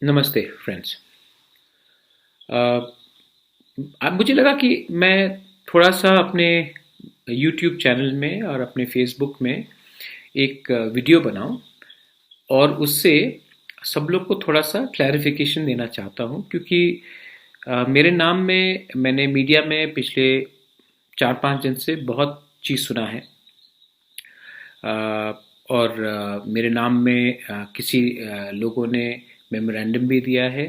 नमस्ते फ्रेंड्स। अब मुझे लगा कि मैं थोड़ा सा अपने यूट्यूब चैनल में और अपने फेसबुक में एक वीडियो बनाऊं और उससे सब लोग को थोड़ा सा क्लैरिफिकेशन देना चाहता हूं, क्योंकि मेरे नाम में मैंने मीडिया में पिछले 4-5 दिन से बहुत चीज़ सुना है। और मेरे नाम में किसी लोगों ने मेमोरेंडम भी दिया है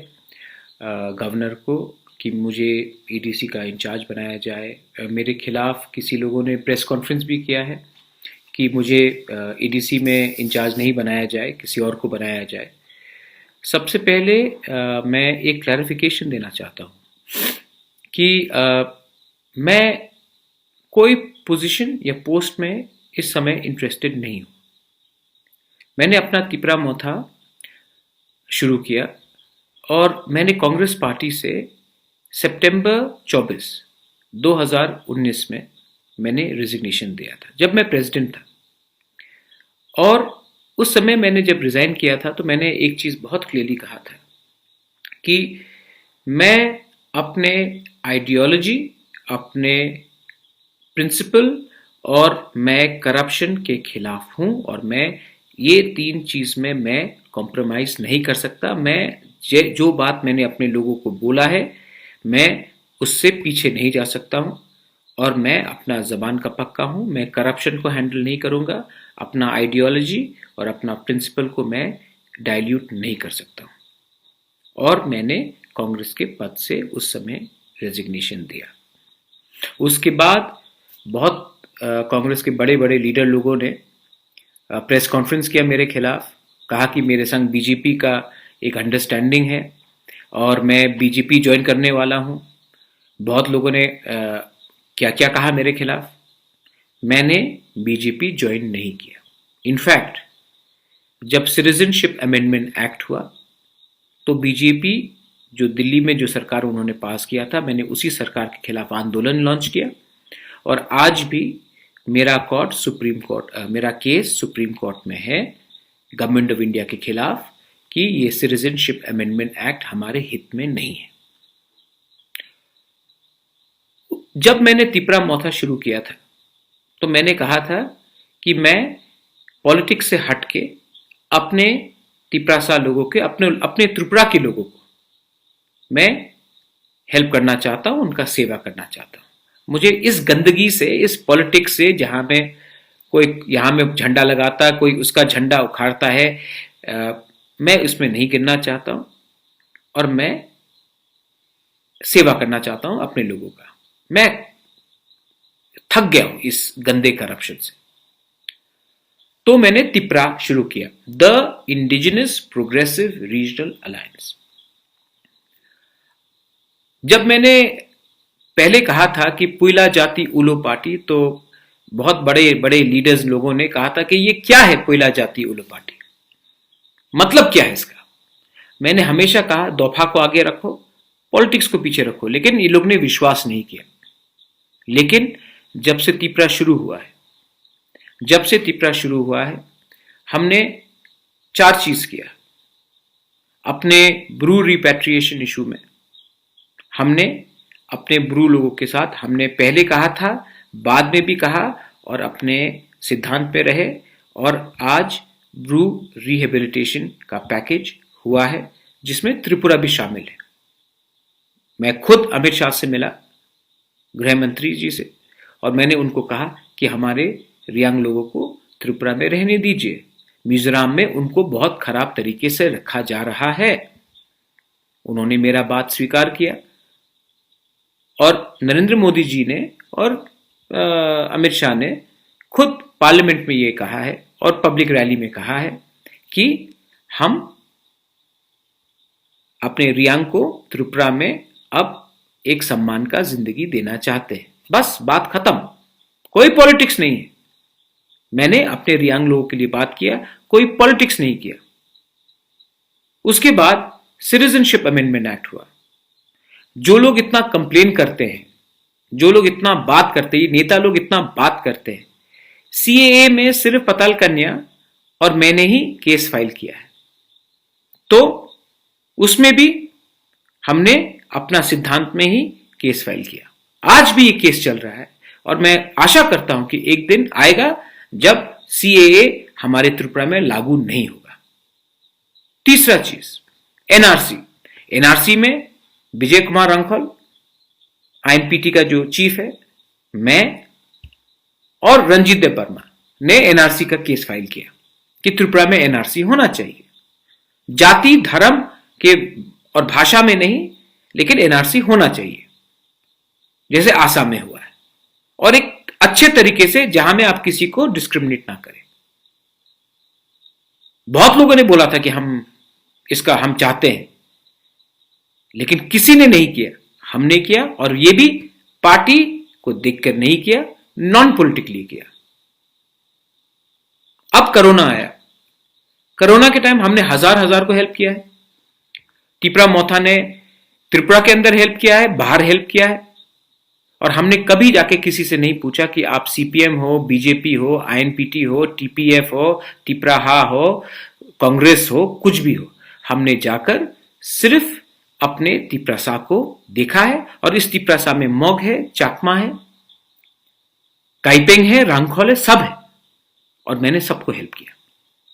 गवर्नर को कि मुझे ईडीसी का इंचार्ज बनाया जाए। मेरे खिलाफ किसी लोगों ने प्रेस कॉन्फ्रेंस भी किया है कि मुझे ईडीसी में इंचार्ज नहीं बनाया जाए, किसी और को बनाया जाए। सबसे पहले मैं एक क्लैरिफिकेशन देना चाहता हूँ कि मैं कोई पोजीशन या पोस्ट में इस समय इंटरेस्टेड नहीं हूँ। मैंने अपना तिपरा मोथा शुरू किया और मैंने कांग्रेस पार्टी से सितंबर 24, 2019 में मैंने रिजिग्नेशन दिया था, जब मैं प्रेसिडेंट था। और उस समय मैंने जब रिज़ाइन किया था तो मैंने एक चीज़ बहुत क्लियरली कहा था कि मैं अपने आइडियोलॉजी, अपने प्रिंसिपल और मैं करप्शन के खिलाफ हूँ, और मैं ये 3 चीज़ में मैं कॉम्प्रोमाइज़ नहीं कर सकता। मैं जो बात मैंने अपने लोगों को बोला है, मैं उससे पीछे नहीं जा सकता हूँ, और मैं अपना ज़बान का पक्का हूँ। मैं करप्शन को हैंडल नहीं करूँगा, अपना आइडियोलॉजी और अपना प्रिंसिपल को मैं डाइल्यूट नहीं कर सकता हूँ। और मैंने कांग्रेस के पद से उस समय रेजिग्नेशन दिया। उसके बाद बहुत कांग्रेस के बड़े बड़े लीडर लोगों ने प्रेस कॉन्फ्रेंस किया मेरे खिलाफ, कहा कि मेरे संग बीजेपी का एक अंडरस्टैंडिंग है और मैं बीजेपी ज्वाइन करने वाला हूँ। बहुत लोगों ने क्या क्या कहा मेरे खिलाफ। मैंने बीजेपी ज्वाइन नहीं किया। इनफैक्ट जब सिटीजनशिप अमेंडमेंट एक्ट हुआ तो बीजेपी जो दिल्ली में जो सरकार उन्होंने पास किया था, मैंने उसी सरकार के खिलाफ आंदोलन लॉन्च किया। और आज भी मेरा केस सुप्रीम कोर्ट में है गवर्नमेंट ऑफ इंडिया के खिलाफ कि ये सिटीजनशिप अमेंडमेंट एक्ट हमारे हित में नहीं है। जब मैंने तिपरा मोथा शुरू किया था तो मैंने कहा था कि मैं पॉलिटिक्स से हट के अपने तिपरासा लोगों के, अपने त्रिपुरा के लोगों को मैं हेल्प करना चाहता हूं, उनका सेवा करना चाहता हूं। मुझे इस गंदगी से, इस पॉलिटिक्स से, जहां में कोई यहां में झंडा लगाता, कोई उसका झंडा उखाड़ता है, मैं इसमें नहीं गिरना चाहता हूं, और मैं सेवा करना चाहता हूं अपने लोगों का। मैं थक गया हूं इस गंदे करप्शन से। तो मैंने तिपरा शुरू किया, the indigenous progressive regional alliance. जब मैंने पहले कहा था कि पुइला जाति उलो पार्टी, तो बहुत बड़े बड़े लीडर्स लोगों ने कहा था कि ये क्या है पुइला जाति उलो पार्टी, मतलब क्या है इसका। मैंने हमेशा कहा दोफा को आगे रखो, पॉलिटिक्स को पीछे रखो, लेकिन ये लोग ने विश्वास नहीं किया। लेकिन जब से तिपरा शुरू हुआ है हमने 4 चीज किया। अपने ब्रू रिपैट्रिएशन इशू में हमने अपने ब्रू लोगों के साथ, हमने पहले कहा था, बाद में भी कहा, और अपने सिद्धांत पे रहे। और आज ब्रू रिहेबिलिटेशन का पैकेज हुआ है जिसमें त्रिपुरा भी शामिल है। मैं खुद अमित शाह से मिला, गृह मंत्री जी से, और मैंने उनको कहा कि हमारे रियांग लोगों को त्रिपुरा में रहने दीजिए, मिजोरम में उनको बहुत खराब तरीके से रखा जा रहा है। उन्होंने मेरा बात स्वीकार किया, और नरेंद्र मोदी जी ने और अमित शाह ने खुद पार्लियामेंट में ये कहा है और पब्लिक रैली में कहा है कि हम अपने रियांग को त्रिपुरा में अब एक सम्मान का जिंदगी देना चाहते हैं। बस बात खत्म, कोई पॉलिटिक्स नहीं है। मैंने अपने रियांग लोगों के लिए बात किया, कोई पॉलिटिक्स नहीं किया। उसके बाद सिटीजनशिप अमेंडमेंट एक्ट हुआ। जो लोग इतना कंप्लेन करते हैं, जो लोग इतना बात करते हैं, नेता लोग इतना बात करते हैं, सीएए में सिर्फ पताल कन्या और मैंने ही केस फाइल किया है। तो उसमें भी हमने अपना सिद्धांत में ही केस फाइल किया। आज भी ये केस चल रहा है और मैं आशा करता हूं कि एक दिन आएगा जब सीएए हमारे त्रिपुरा में लागू नहीं होगा। तीसरा चीज, एनआरसी। एनआरसी में विजय कुमार रंखोल, आईएनपीटी का जो चीफ है, मैं और रंजीत देव वर्मा ने एनआरसी का केस फाइल किया कि त्रिपुरा में एनआरसी होना चाहिए। जाति, धर्म के और भाषा में नहीं, लेकिन एनआरसी होना चाहिए, जैसे आसाम में हुआ है, और एक अच्छे तरीके से जहां में आप किसी को डिस्क्रिमिनेट ना करें। बहुत लोगों ने बोला था कि हम चाहते हैं, लेकिन किसी ने नहीं किया, हमने किया, और ये भी पार्टी को देखकर नहीं किया, नॉन पॉलिटिकली किया। अब कोरोना आया, कोरोना के टाइम हमने हजार को हेल्प किया है। टिपरा मोथा ने त्रिपुरा के अंदर हेल्प किया है, बाहर हेल्प किया है, और हमने कभी जाके किसी से नहीं पूछा कि आप सीपीएम हो, बीजेपी हो, आईएनपीटी हो, टीपीएफ हो, टिपराहा हो, कांग्रेस हो, कुछ भी हो। हमने जाकर सिर्फ अपने तिपरासा को देखा है, और इस तिपरासा में मोग है, चाकमा है, काइपेंग है, रांगखोल है, सब है, और मैंने सबको हेल्प किया।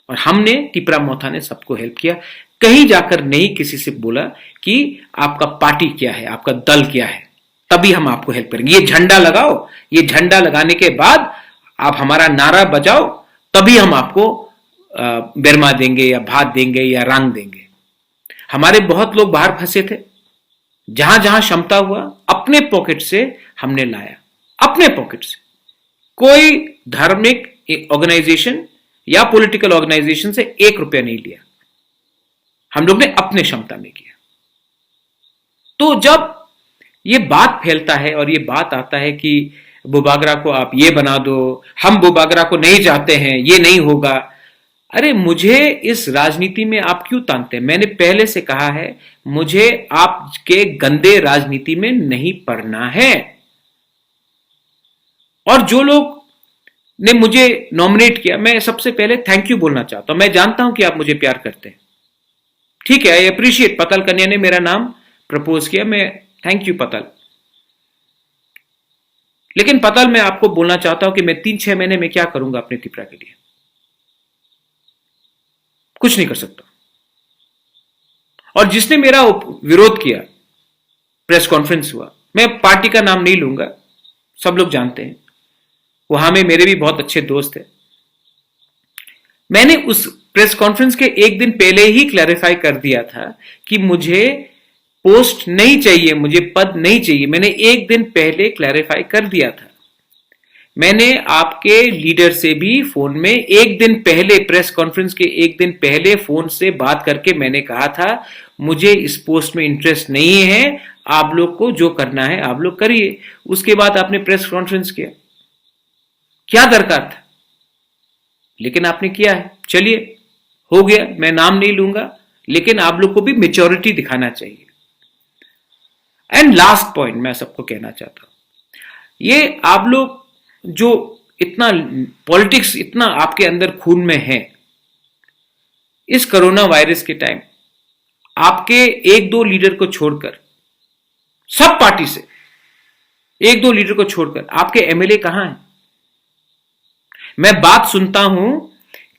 और हमने, टिपरा मोथा ने सबको हेल्प किया। कहीं जाकर नहीं किसी से बोला कि आपका पार्टी क्या है, आपका दल क्या है, तभी हम आपको हेल्प करेंगे। ये झंडा लगाओ, ये झंडा लगाने के बाद आप हमारा नारा बजाओ, तभी हम आपको बेरमा देंगे या भात देंगे या रंग देंगे। हमारे बहुत लोग बाहर फंसे थे, जहां जहां क्षमता हुआ अपने पॉकेट से हमने लाया, अपने पॉकेट से। कोई धार्मिक ऑर्गेनाइजेशन या पॉलिटिकल ऑर्गेनाइजेशन से 1 रुपया नहीं लिया, हम लोग ने अपने क्षमता में किया। तो जब ये बात फैलता है और ये बात आता है कि बुबागरा को आप ये बना दो, हम बुबागरा को नहीं चाहते हैं, ये नहीं होगा, अरे मुझे इस राजनीति में आप क्यों तानते हैं? मैंने पहले से कहा है, मुझे आपके गंदे राजनीति में नहीं पड़ना है। और जो लोग ने मुझे नॉमिनेट किया, मैं सबसे पहले थैंक यू बोलना चाहता हूं। मैं जानता हूं कि आप मुझे प्यार करते हैं, ठीक है, आई अप्रिशिएट। पतल कन्या ने मेरा नाम प्रपोज किया, मैं थैंक यू पतल। लेकिन पतल, मैं आपको बोलना चाहता हूं कि मैं 3-6 महीने में क्या करूंगा अपने त्रिपुरा के लिए? कुछ नहीं कर सकता। और जिसने मेरा विरोध किया, प्रेस कॉन्फ्रेंस हुआ, मैं पार्टी का नाम नहीं लूंगा, सब लोग जानते हैं, वहां में मेरे भी बहुत अच्छे दोस्त हैं। मैंने उस प्रेस कॉन्फ्रेंस के एक दिन पहले ही क्लैरिफाई कर दिया था कि मुझे पोस्ट नहीं चाहिए, मुझे पद नहीं चाहिए। मैंने एक दिन पहले क्लैरिफाई कर दिया था। मैंने आपके लीडर से भी फोन में एक दिन पहले, प्रेस कॉन्फ्रेंस के एक दिन पहले फोन से बात करके मैंने कहा था, मुझे इस पोस्ट में इंटरेस्ट नहीं है, आप लोग को जो करना है आप लोग करिए। उसके बाद आपने प्रेस कॉन्फ्रेंस किया, क्या दरकार था? लेकिन आपने किया है, चलिए हो गया, मैं नाम नहीं लूंगा, लेकिन आप लोग को भी मैच्योरिटी दिखाना चाहिए। एंड लास्ट पॉइंट मैं सबको कहना चाहता हूं, ये आप लोग जो इतना पॉलिटिक्स इतना आपके अंदर खून में है, इस कोरोना वायरस के टाइम आपके 1-2 लीडर को छोड़कर, सब पार्टी से 1-2 लीडर को छोड़कर आपके एमएलए कहां हैं? मैं बात सुनता हूं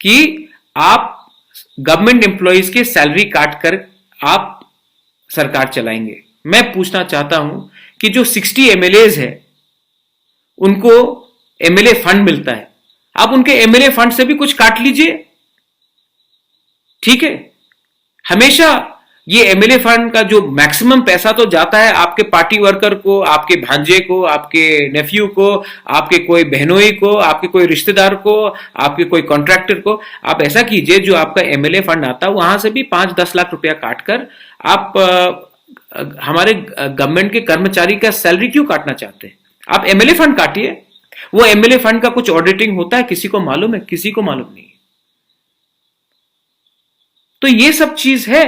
कि आप गवर्नमेंट एम्प्लॉइज के सैलरी काट कर आप सरकार चलाएंगे। मैं पूछना चाहता हूं कि जो 60 एमएलएज है, उनको एमएलए फंड मिलता है, आप उनके एमएलए फंड से भी कुछ काट लीजिए, ठीक है। हमेशा ये एमएलए फंड का जो मैक्सिमम पैसा तो जाता है आपके पार्टी वर्कर को, आपके भांजे को, आपके नेफ्यू को, आपके कोई बहनोई को, आपके कोई रिश्तेदार को, आपके कोई कॉन्ट्रैक्टर को। आप ऐसा कीजिए, जो आपका एमएलए फंड आता है वहां से भी 5-10 लाख रुपया काटकर आप हमारे गवर्नमेंट के कर्मचारी का सैलरी क्यों काटना चाहते हैं? आप एमएलए फंड काटिए। वो एमएलए फंड का कुछ ऑडिटिंग होता है, किसी को मालूम है? किसी को मालूम नहीं। तो ये सब चीज है।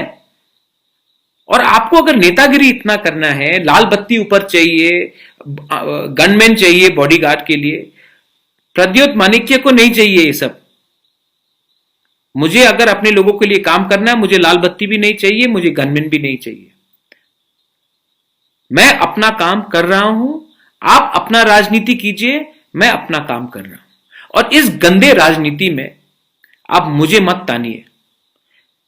और आपको अगर नेतागिरी इतना करना है, लाल बत्ती ऊपर चाहिए, गनमैन चाहिए बॉडीगार्ड के लिए, प्रद्योत माणिक्य को नहीं चाहिए ये सब। मुझे अगर अपने लोगों के लिए काम करना है, मुझे लाल बत्ती भी नहीं चाहिए, मुझे गनमैन भी नहीं चाहिए। मैं अपना काम कर रहा हूं, आप अपना राजनीति कीजिए, मैं अपना काम कर रहा हूं। और इस गंदे राजनीति में आप मुझे मत तानिए।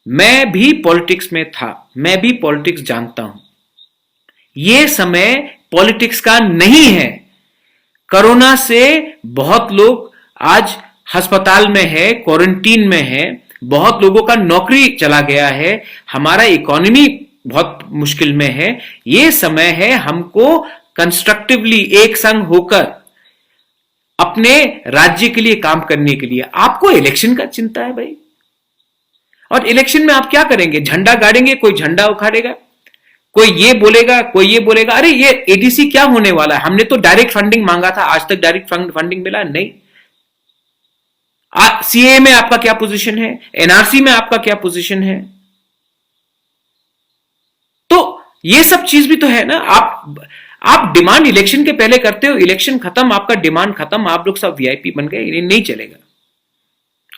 मैं भी पॉलिटिक्स में था, मैं भी पॉलिटिक्स जानता हूं। यह समय पॉलिटिक्स का नहीं है। कोरोना से बहुत लोग आज अस्पताल में है, क्वारंटीन में है, बहुत लोगों का नौकरी चला गया है, हमारा इकोनॉमी बहुत मुश्किल में है। यह समय है हमको कंस्ट्रक्टिवली एक संग होकर अपने राज्य के लिए काम करने के लिए। आपको इलेक्शन का चिंता है भाई, और इलेक्शन में आप क्या करेंगे? झंडा गाड़ेंगे, कोई झंडा उखाड़ेगा, कोई ये बोलेगा, कोई ये बोलेगा। अरे ये एडीसी क्या होने वाला है? हमने तो डायरेक्ट फंडिंग मांगा था, आज तक डायरेक्ट फंडिंग मिला नहीं। सीए में आपका क्या पोजीशन है? एनआरसी में आपका क्या पोजीशन है? तो ये सब चीज भी तो है ना। आप डिमांड इलेक्शन के पहले करते हो, इलेक्शन खत्म, आपका डिमांड खत्म, आप लोग सब वीआईपी बन गए। ये नहीं चलेगा।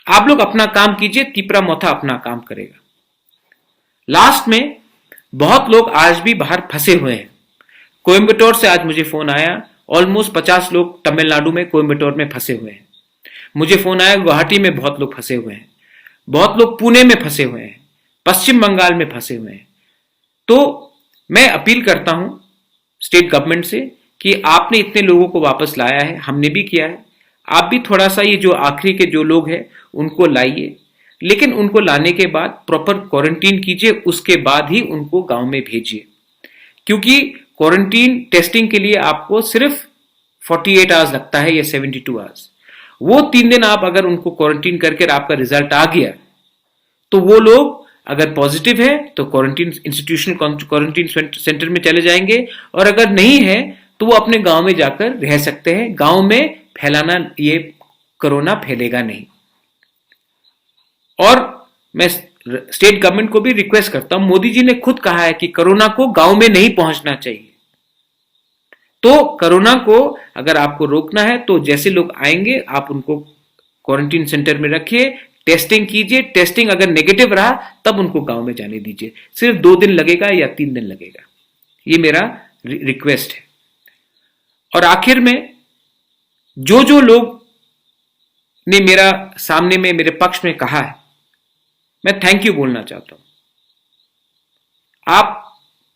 आप लोग अपना काम कीजिए, तिपरा मोथा अपना काम करेगा। लास्ट में बहुत लोग आज भी बाहर फंसे हुए हैं। कोयम्बटूर से आज मुझे फोन आया, ऑलमोस्ट 50 लोग तमिलनाडु में कोयम्बटूर में फंसे हुए हैं। मुझे फोन आया गुवाहाटी में बहुत लोग फंसे हुए हैं, बहुत लोग पुणे में फंसे हुए हैं, पश्चिम बंगाल में फंसे हुए हैं। तो मैं अपील करता हूं स्टेट गवर्नमेंट से कि आपने इतने लोगों को वापस लाया है, हमने भी किया है, आप भी थोड़ा सा ये जो आखिरी के जो लोग हैं उनको लाइए, लेकिन उनको लाने के बाद प्रॉपर क्वारंटीन कीजिए, उसके बाद ही उनको गांव में भेजिए। क्योंकि क्वारंटीन टेस्टिंग के लिए आपको सिर्फ 48 आवर्स लगता है या 72 आवर्स। वो 3 दिन आप अगर उनको क्वारंटीन करके आपका रिजल्ट आ गया तो वो लोग अगर पॉजिटिव है तो क्वारंटीन इंस्टीट्यूशनल क्वारंटीन सेंटर में चले जाएंगे, और अगर नहीं है तो वो अपने गांव में जाकर रह सकते हैं। गांव में फैलाना, ये कोरोना फैलेगा नहीं। और मैं स्टेट गवर्नमेंट को भी रिक्वेस्ट करता हूं, मोदी जी ने खुद कहा है कि कोरोना को गांव में नहीं पहुंचना चाहिए। तो कोरोना को अगर आपको रोकना है तो जैसे लोग आएंगे आप उनको क्वारंटीन सेंटर में रखिए, टेस्टिंग कीजिए, टेस्टिंग अगर नेगेटिव रहा तब उनको गांव में जाने दीजिए। सिर्फ 2 दिन लगेगा या 3 दिन लगेगा, ये मेरा रिक्वेस्ट है। और आखिर में जो जो लोग ने मेरा सामने में मेरे पक्ष में कहा है, मैं थैंक यू बोलना चाहता हूं। आप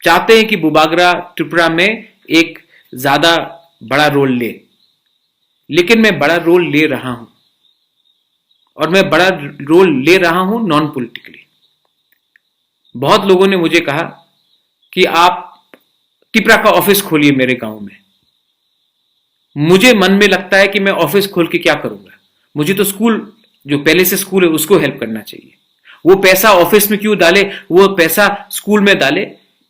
चाहते हैं कि बुबागरा त्रिपुरा में एक ज्यादा बड़ा रोल ले, लेकिन मैं बड़ा रोल ले रहा हूं, और मैं बड़ा रोल ले रहा हूं नॉन पॉलिटिकली। बहुत लोगों ने मुझे कहा कि आप त्रिपुरा का ऑफिस खोलिए मेरे गांव में। मुझे मन में लगता है कि मैं ऑफिस खोल के क्या करूंगा? मुझे तो स्कूल, जो पहले से स्कूल है, उसको हेल्प करना चाहिए। वो पैसा ऑफिस में क्यों डाले, वो पैसा स्कूल में डाले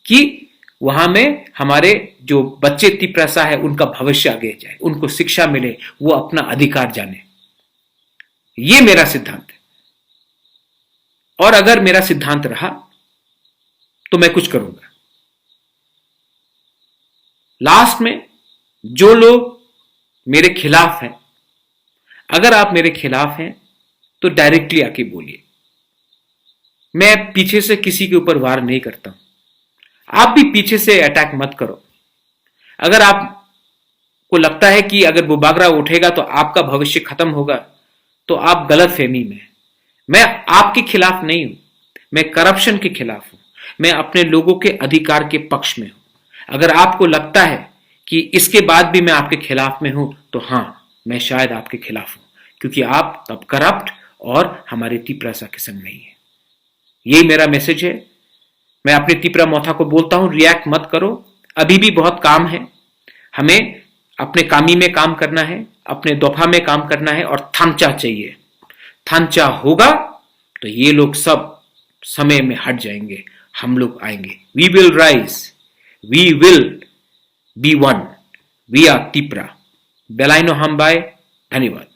कि वहां में हमारे जो बच्चे तिपरासा है उनका भविष्य आगे जाए, उनको शिक्षा मिले, वो अपना अधिकार जाने। ये मेरा सिद्धांत है, और अगर मेरा सिद्धांत रहा तो मैं कुछ करूंगा। लास्ट में जो लोग मेरे खिलाफ हैं, अगर आप मेरे खिलाफ हैं तो डायरेक्टली आके बोलिए। मैं पीछे से किसी के ऊपर वार नहीं करता हूं, आप भी पीछे से अटैक मत करो। अगर आपको लगता है कि अगर बुबागरा उठेगा तो आपका भविष्य खत्म होगा, तो आप गलत फहमी में हैं। मैं आपके खिलाफ नहीं हूं, मैं करप्शन के खिलाफ हूं, मैं अपने लोगों के अधिकार के पक्ष में हूं। अगर आपको लगता है कि इसके बाद भी मैं आपके खिलाफ में हूं, तो हां, मैं शायद आपके खिलाफ हूं, क्योंकि आप तब करप्ट और हमारे तिपरासा के संग नहीं है। यही मेरा मैसेज है। मैं अपने तिपरा मोथा को बोलता हूं, रिएक्ट मत करो, अभी भी बहुत काम है। हमें अपने कामी में काम करना है, अपने दोफा में काम करना है, और थांचा चाहिए। थांचा होगा तो ये लोग सब समय में हट जाएंगे, हम लोग आएंगे। We will rise, we will be one, we are Tipra. बेलाइनो हम बाय। धन्यवाद।